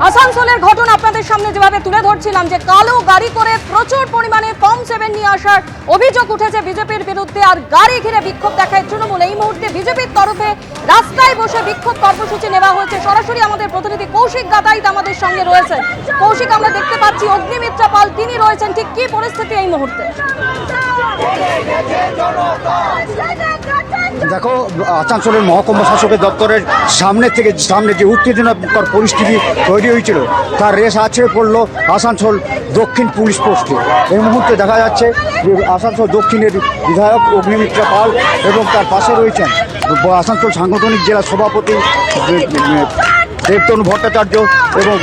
আসানসোলের ঘটনা আপনাদের সামনে যেভাবে তুলে ধরছিলাম যে কালো গাড়ি করে প্রচুর পরিমাণে ফর্ম 7 নিয়ে আসার অভিযোগ উঠেছে বিজেপির বিরুদ্ধে, আর গাড়ি ঘিরে বিক্ষোভ দেখায় তৃণমূল। এই মুহূর্তে বিজেপির তরফে রাস্তায় বসে বিক্ষোভ কর্মসূচি নেওয়া হয়েছে। সরাসরি আমাদের প্রতিনিধি কৌশিক গাদাইত আমাদের সঙ্গে রয়েছেন। কৌশিক, আমরা দেখতে পাচ্ছি অগ্নিমিত্রা পাল তিনি রয়েছেন, ঠিক কি পরিস্থিতি এই মুহূর্তে? দেখো, আসানসোলের মহকুমা শাসকের দপ্তরের সামনে যে উত্তেজনাকর পরিস্থিতি তৈরি হয়েছিল তার রেশ আছড়ে পড়লো আসানসোল দক্ষিণ পুলিশ পোস্টে। এই মুহূর্তে দেখা যাচ্ছে যে আসানসোল দক্ষিণের বিধায়ক অগ্নিমিত্রা পাল এবং তার পাশে রয়েছেন আসানসোল সাংগঠনিক জেলা সভাপতি দেবতনু ভট্টাচার্য এবং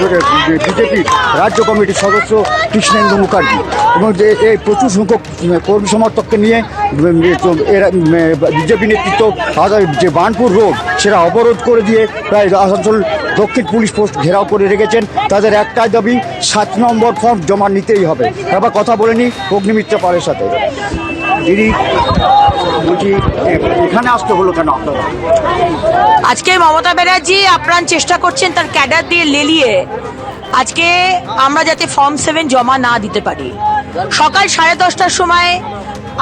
বিজেপির রাজ্য কমিটির সদস্য কৃষ্ণেন্দু মুখার্জি, এবং এই প্রচুর সংখ্যক কর্মী সমর্থককে নিয়ে বিজেপি নেতৃত্ব যে বার্নপুর রোড সেটা অবরোধ করে দিয়ে প্রায় আসানসোল দক্ষিণ পুলিশ পোস্ট ঘেরাও করে রেখেছেন। তাদের একটাই দাবি, 7 নম্বর ফর্ম জমা নিতেই হবে। এবার কথা বলে নি অগ্নিমিত্রা পালের সাথে। দিদি বলছি, এখানে আসতে হলো কেন আপনারা? আজকে মমতা ব্যানার্জি আপ্রাণ চেষ্টা করছেন তার ক্যাডার দিয়ে লেলিয়ে আজকে আমরা যাতে ফর্ম 7 জমা না দিতে পারি। সকাল 10:30টার সময়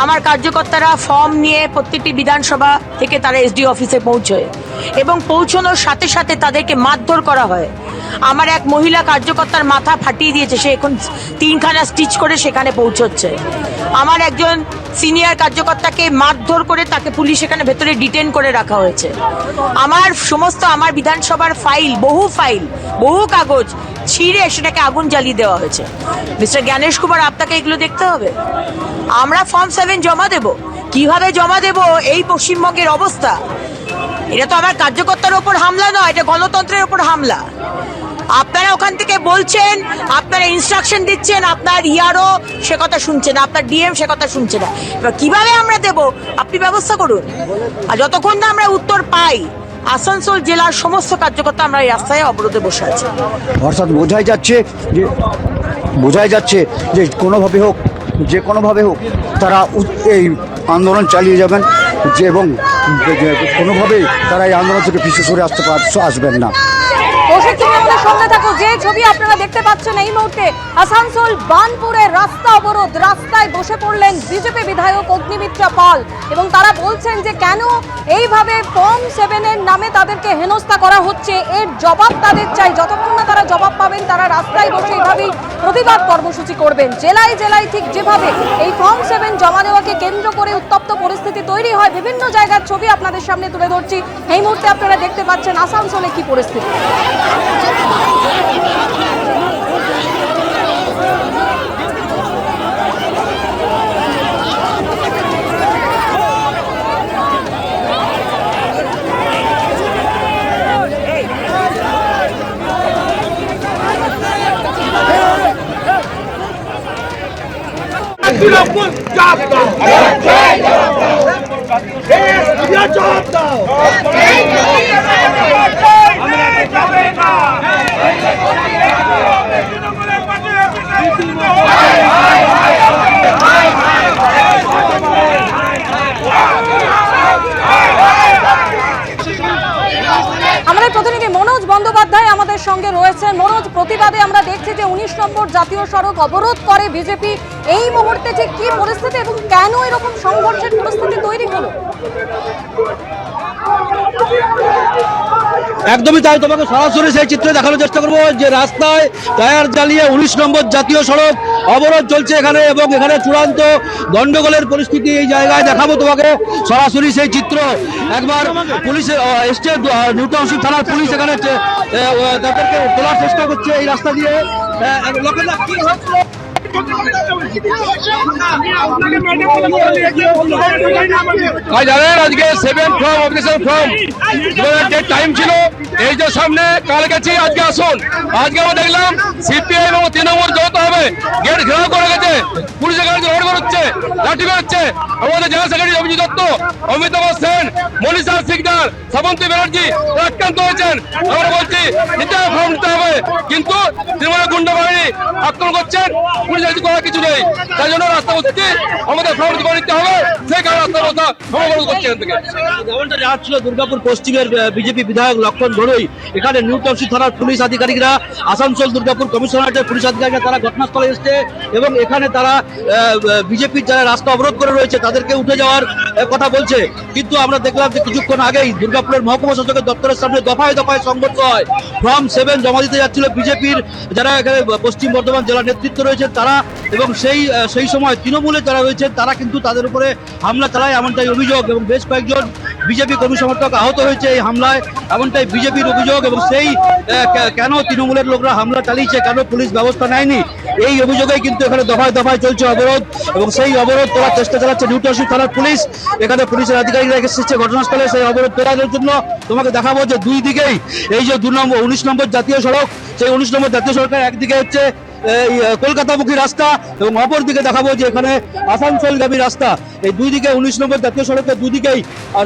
আমার কার্যকর্তারা ফর্ম নিয়ে প্রত্যেকটি বিধানসভা থেকে তারা এসডি অফিসে পৌঁছয় এবং পৌঁছানোর সাথে সাথে তাদেরকে মারধর করা হয়। আমার এক মহিলা কার্যকর্তার মাথা ফাটিয়ে দিয়েছে, সে এখন 3খানা স্টিচ করে সেখানে পৌঁছচ্ছে। আমার একজন সিনিয়র কার্যকর্তাকে মারধর করে তাকে পুলিশ এখানে ভেতরে ডিটেন করে রাখা হয়েছে। আমার বিধানসভার ফাইল, বহু কাগজ ছিঁড়ে সেটাকে আগুন জ্বালিয়ে দেওয়া হয়েছে। মিস্টার জ্ঞানেশ কুমার, আপনাকে এগুলো দেখতে হবে। আমরা ফর্ম 7 জমা দেব, কিভাবে জমা দেব এই পশ্চিমবঙ্গের অবস্থা। এটা তো আমার কার্যকর্তার ওপর হামলা নয়, এটা গণতন্ত্রের ওপর হামলা। আপনারা ওখান থেকে বলছেন, আপনারা ইনস্ট্রাকশন দিচ্ছেন, আপনার ইআরও সে কথা শুনছে না, আপনার ডিএম সে কথা শুনছে না। এবার কিভাবে আমরা দেব আপনি ব্যবস্থা করুন। আর যতক্ষণ না আমরা উত্তর পাই, আসানসোল জেলার সমস্ত কার্যকর্তা আমরা এই রাস্তায় অবরোধে বসে আছি। অর্থাৎ বোঝাই যাচ্ছে যে কোনোভাবে হোক তারা এই আন্দোলন চালিয়ে যাবেন, এবং কোনোভাবেই তারা এই আন্দোলন থেকে পিছু সরে আসবেন না। কৌশিক, তুমি আমাদের সঙ্গে থাকো। যে ছবি আপনারা দেখতে পাচ্ছেন এই মুহূর্তে, আসানসোল বার্নপুরের রাস্তা অবরোধ, রাস্তায় বসে পড়লেন বিজেপি বিধায়ক অগ্নিমিত্রা পাল এবং তারা বলছেন যে কেন এইভাবে ফর্ম 7 এর নামে তাদেরকে হেনস্থা করা হচ্ছে, এর জবাব তাদের চাই। যতক্ষণ না তারা জবাব পাবেন তারা রাস্তায় বসে এইভাবেই প্রতিবাদ কর্মসূচি করবেন। জেলায় ঠিক যেভাবে এই ফর্ম 7 জমা দেওয়াকে কেন্দ্র করে উত্তপ্ত পরিস্থিতি তৈরি হয়, বিভিন্ন জায়গার ছবি আপনাদের সামনে তুলে ধরছি। এই মুহূর্তে আপনারা দেখতে পাচ্ছেন আসানসোলে কি পরিস্থিতি। আমাদের প্রতিনিধি মনোজ বন্দ্যোপাধ্যায় আমাদের সঙ্গে রয়েছেন। মনোজ, প্রতিবাদে আমরা দেখছি যে 19 নম্বর জাতীয় সড়ক অবরোধ করে বিজেপি। এই মুহূর্তে ঠিক কি পরিস্থিতি এবং কেন এরকম সংঘর্ষের পরিস্থিতি তৈরি হলো? একদমই তাই, তোমাকে সরাসরি সেই চিত্র দেখানোর চেষ্টা করবো যে রাস্তায় টায়ার জ্বালিয়ে 19 নম্বর জাতীয় সড়ক অবরোধ চলছে এখানে, এবং এখানে চূড়ান্ত গন্ডগোলের পরিস্থিতি এই জায়গায় দেখাবো তোমাকে সরাসরি সেই চিত্র। একবার পুলিশের এসছে, নিউ টাউনশিপ থানার পুলিশ এখানে তাদেরকে তোলার চেষ্টা করছে এই রাস্তা দিয়ে। জানেন আজকে 7 ফর্ম অবজেকশন ফর্ম যে টাইম ছিল এই যে সামনে কাল গেছি, আজকে আসুন। আজকে আমরা দেখলাম সিপিআই এবং তৃণমূল যৌথ হবে গেট ঘেরাও করে গেছে, পুলিশের গাড়ি রোড করছে, লাঠি বেরোচ্ছে। আমাদের জেলা সেক্রেটারি অভিজিৎ দত্ত, অমিতাভ সেন, মনীষা সিকদার, শ্রাবন্তী ব্যানার্জি আক্রান্ত হয়েছেন। আমরা বলছি নিতে হবে ফর্ম নিতে হবে, কিন্তু তৃণমূলের গুন্ডা বাহিনী আক্রমণ করছেন, পুলিশ যদি করার কিছু নেই। তাই জন্য রাস্তা বলতে আমাদের ফ্রন্ট করে নিতে হবে, সেই কারণে রাস্তা ব্যবস্থা অবরোধ করছে এখান থেকে। যেমনটা জানাচ্ছিল দুর্গাপুর পশ্চিমের বিজেপি বিধায়ক লক্ষণ ঘড়ুই, এখানে নিউ টাউনশিপ থানার পুলিশ আধিকারিকরা, আসানসোল দুর্গাপুর কমিশনারেটের পুলিশ আধিকারিকরা তারা ঘটনাস্থলে এসছে এবং এখানে তারা বিজেপির যারা রাস্তা অবরোধ করে রয়েছে তাদেরকে উঠে যাওয়ার কথা বলছে। কিন্তু আমরা দেখলাম যে কিছুক্ষণ আগেই দুর্গাপুরের মহকুমা শাসকের দপ্তরের সামনে দফায় দফায় সংঘর্ষ হয়। ফর্ম 7 জমা দিতে যাচ্ছিল বিজেপির যারা এখানে পশ্চিম বর্ধমান জেলা নেতৃত্ব রয়েছেন তারা, এবং সেই সময় তৃণমূলে যারা রয়েছেন তারা কিন্তু তাদের উপরে হামলা চালায় এমনটাই অভিযোগ, এবং বেশ কয়েকজন বিজেপি কর্মী সমর্থক আহত হয়েছে এই হামলায় এমনটাই বিজেপির অভিযোগ। এবং সেই কেন তৃণমূলের লোকরা হামলা চালিয়েছে, কেন পুলিশ ব্যবস্থা নেয়নি, এই অভিযোগেই কিন্তু এখানে দফায় দফায় চলছে অবরোধ, এবং সেই অবরোধ করার চেষ্টা চালাচ্ছে নিউ টাউনশিপ থানার পুলিশ। এখানে পুলিশের আধিকারিকরা এসেছে ঘটনাস্থলে সেই অবরোধ পেরানোর জন্য। তোমাকে দেখাবো যে দুই দিকেই এই যে 19 নম্বর জাতীয় সড়ক, সেই 19 নম্বর জাতীয় সড়কের একদিকে হচ্ছে এই কলকাতামুখী রাস্তা এবং অপর দিকে দেখাবো যে এখানে আসানসোলগামী রাস্তা। এই দুই দিকে 19 নম্বর জাতীয় সড়কের দুদিকেই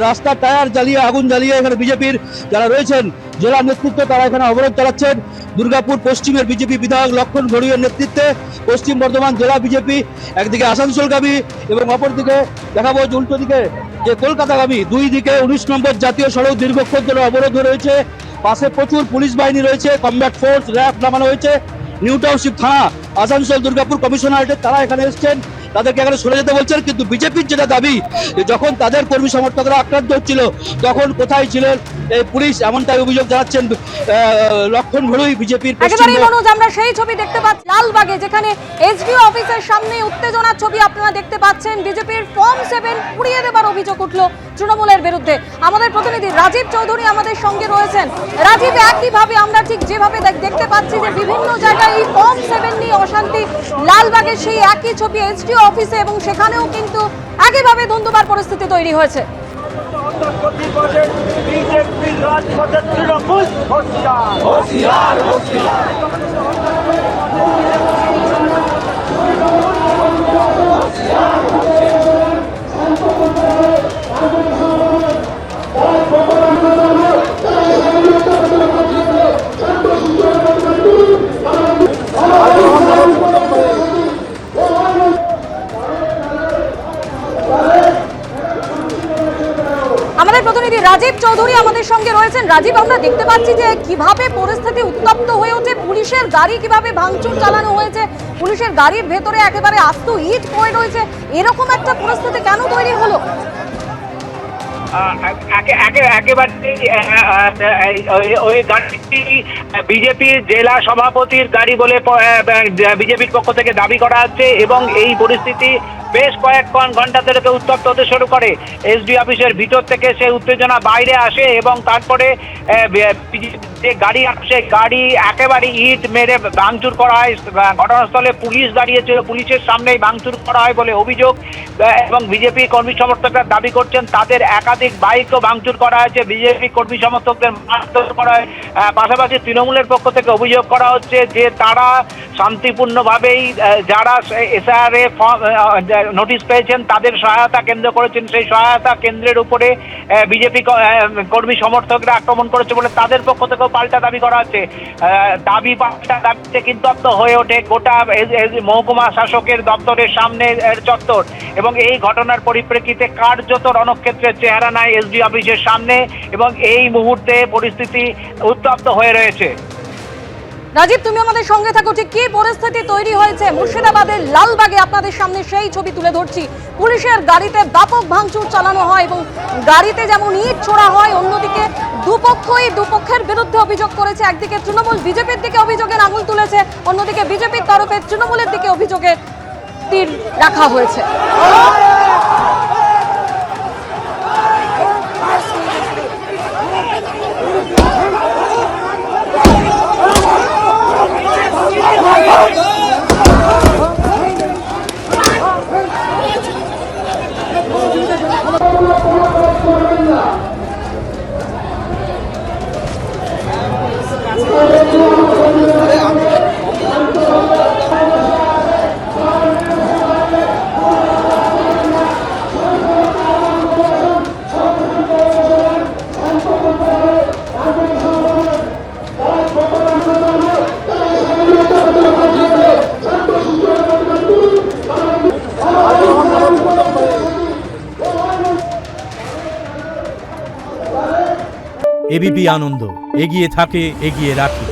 রাস্তার টায়ার জ্বালিয়ে আগুন জ্বালিয়ে এখানে বিজেপির যারা রয়েছেন জেলা নেতৃত্ব তারা এখানে অবরোধ চালাচ্ছেন। দুর্গাপুর পশ্চিমের বিজেপি বিধায়ক লক্ষণ ঘড়ুইয়ের নেতৃত্বে পশ্চিম বর্ধমান জেলা বিজেপি একদিকে আসানসোলগামী এবং অপর দিকে দেখাবো যে উল্টো দিকে যে কলকাতাগামী, দুই দিকে 19 নম্বর জাতীয় সড়ক দীর্ঘক্ষণ ধরে অবরোধ রয়েছে। পাশে প্রচুর পুলিশ বাহিনী রয়েছে, কমব্যাট ফোর্স র্যাব নামানো হয়েছে। নিউ টাউনশিপ থানা, আসানসোল দুর্গাপুর কমিশনারেটের তারা এখানে এসছেন, তাদেরকে এখানে সরে যেতে বলছেন। কিন্তু বিজেপির যেটা দাবি, যখন তাদের কর্মী সমর্থকরা আক্রান্ত হচ্ছিল তখন কোথায় ছিলেন এই পুলিশ, এমনটাই অভিযোগ জানাচ্ছেন লক্ষণ ঘড়ুই বিজেপির। একেবারেই মনোজ, আমরা সেই ছবি দেখতে পাচ্ছি লালবাগে, যেখানে এসডিও অফিসের সামনে উত্তেজনার ছবি আপনারা দেখতে পাচ্ছেন। বিজেপির ফর্ম 7 পুড়িয়ে দেবার অভিযোগ উঠলো তৃণমূলের বিরুদ্ধে। আমাদের প্রতিনিধি রাজীব চৌধুরী আমাদের সঙ্গে রয়েছেন। রাজীব, একইভাবে আমরা ঠিক যেভাবে দেখতে পাচ্ছি যে বিভিন্ন জায়গায় এই ফর্ম 7 নিয়ে অশান্তি, লালবাগের সেই একই ছবি এসডিও অফিসে, এবং সেখানেও কিন্তু একইভাবে ধুন্ধুমার পরিস্থিতি তৈরি হয়েছে। আমাদের প্রতিনিধি রাজীব চৌধুরী আমাদের সঙ্গে রয়েছেন। রাজীব, আমরা দেখতে পাচ্ছি যে কিভাবে পরিস্থিতি উত্তপ্ত হয়ে ওঠে, পুলিশের গাড়ি কিভাবে ভাঙচুর চালানো হয়েছে, পুলিশের গাড়ির ভেতরে একেবারে আস্ত ইট পড়ে রয়েছে, এরকম একটা পরিস্থিতি কেন তৈরি হলো? ওই গাড়িটি বিজেপির জেলা সভাপতির গাড়ি বলে বিজেপির পক্ষ থেকে দাবি করা হচ্ছে, এবং এই পরিস্থিতি বেশ কয়েক ঘন্টা ধরে উত্তপ্ত হতে শুরু করে। এসডি অফিসের ভিতর থেকে সেই উত্তেজনা বাইরে আসে এবং তারপরে যে গাড়ি আসে, গাড়ি একেবারে ইট মেরে ভাঙচুর করা হয়। ঘটনাস্থলে পুলিশ দাঁড়িয়েছিল, পুলিশের সামনেই ভাঙচুর করা হয় বলে অভিযোগ, এবং বিজেপি কর্মী সমর্থকরা দাবি করছেন তাদের একাধিক বাইকও ভাঙচুর করা হয়েছে, বিজেপি কর্মী সমর্থকদের মারধর করা হয়। পাশাপাশি তৃণমূলের পক্ষ থেকে অভিযোগ করা হচ্ছে যে তারা শান্তিপূর্ণভাবেই যারা এসআর এ নোটিশ পেয়েছেন তাদের সহায়তা কেন্দ্র করেছেন, সেই সহায়তা কেন্দ্রের উপরে বিজেপি কর্মী সমর্থকরা আক্রমণ করেছে বলে তাদের পক্ষ থেকেও পাল্টা দাবি করা হচ্ছে। পাল্টা দাবিতে কিন্তু হয়ে ওঠে গোটা মহকুমা শাসকের দপ্তরের সামনে চত্বর, এবং এই ঘটনার পরিপ্রেক্ষিতে কার্যত রণক্ষেত্রের চেহারা নেয় এসডি অফিসের সামনে, এবং এই মুহূর্তে পরিস্থিতি উত্তপ্ত হয়ে রয়েছে। রাজীব, তুমি আমাদের সঙ্গে থাকো, ঠিক কি পরিস্থিতি তৈরি হয়েছে মুর্শিদাবাদের লালবাগে? আপনাদের সামনে সেই ছবি তুলে ধরছি। পুলিশের গাড়িতে ব্যাপক ভাঙচুর চালানো হয় এবং গাড়িতে যেমন ইট ছোড়া হয়, অন্যদিকে দুপক্ষের বিরুদ্ধে অভিযোগ করেছে। একদিকে তৃণমূল বিজেপির দিকে অভিযোগের আঙুল তুলেছে, অন্যদিকে বিজেপির তরফে তৃণমূলের দিকে অভিযোগের তীর রাখা হয়েছে। এবিপি আনন্দ, এগিয়ে থাকে, এগিয়ে রাখে।